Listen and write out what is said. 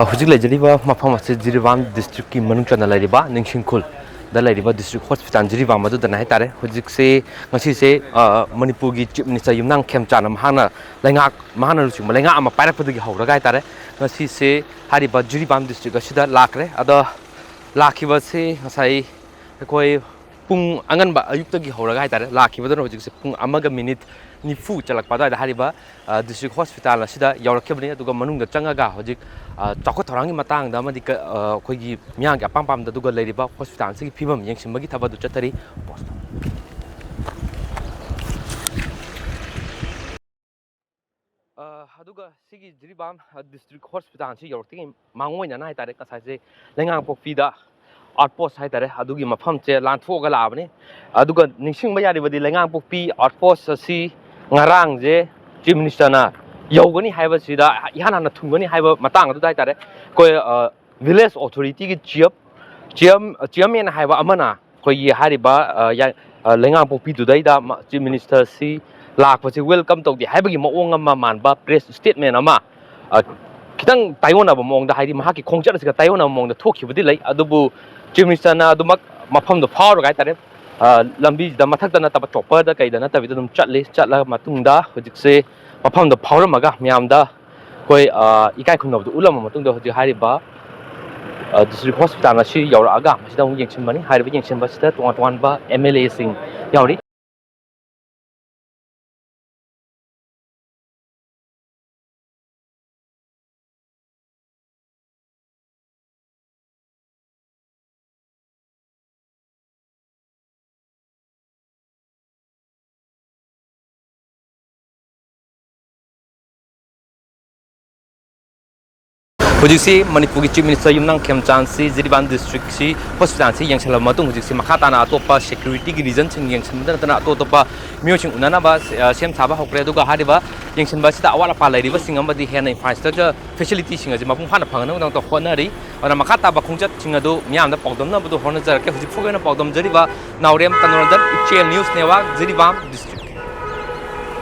Hujik Lajariba, Mapamasi Jiribam district ki Manungchana Lariba, Yengsinkhre, the Lariba district hospital Jiribam, Madu the Naitare, Hujik say, Masi say, Manipugi Chief Minister Yumnang Khemchand Mahana, Lengak, Mahana Malenga, I'm a parapudi Horagatare, Masi say, Hariba Jiribam district, Shida Lakre, other Laki was say, Asai, Koi Pung Anganba, Ayutaki Horagatare, Laki, whether Hujik Pung Amaga minute. Ni fu chalak pada hariba district hospital sida yarakebni aduga manung da changaga hojik chakot thorangi matang da madi khoigi myang apam pam da duga leiriba hospital sigi phibam yengsimbagi thaba du chatari post aduga sigi Jiribam district hospital si yarakti mangoi na haitare kasai se Leingangpokpi da Outpost haitare adugi mafam che Lanthoklaba ni aduga ningsingba yaribadi Leingangpokpi Outpost si ngarang je Chief Minister na yogani haiba sida ihana na thungani haiba matang adu daitare koi village authority ki chairman haiba amana koi hariba Leingangpokpi du daida Chief Minister si lakpasi welcome to di haiba gi maong ama manba press statement ama kitang tayona ba maong da haidi mahaki khongchat siga tayona maong da thokibudi lai adubu Chief Minister na adumak mafam do phawr gai tare lambi da mathak da na taba chopper da kai da na tabi dum chatla matung da hojik se mafam da phawr maga myam da koi ikai khunab du ulam matung da hojik hariba district hospital na si yaura aga masida ung yengsin bani hariba yengsin ba sida tuan ba MLA sing yauri Hujiksi Manipugi Chief Minister Yumnang Khemchand si Jiribam district si hospital si Yengsinkhre Matung hujiksi makata na atopa security ki reason sing Yengsinkhre na atopa myoching unana ba sem thaba hokre duga hariba Yengsinkhre sida awala pa lairiba singam di hena infrastructure facility singa ji mapung phana phangna nang to honari ona makata ba khungjat singa du myam da pogdom na bu du honna jar ke hujik fogena pogdom jariba naurem tanoran chen news newa Jiribam district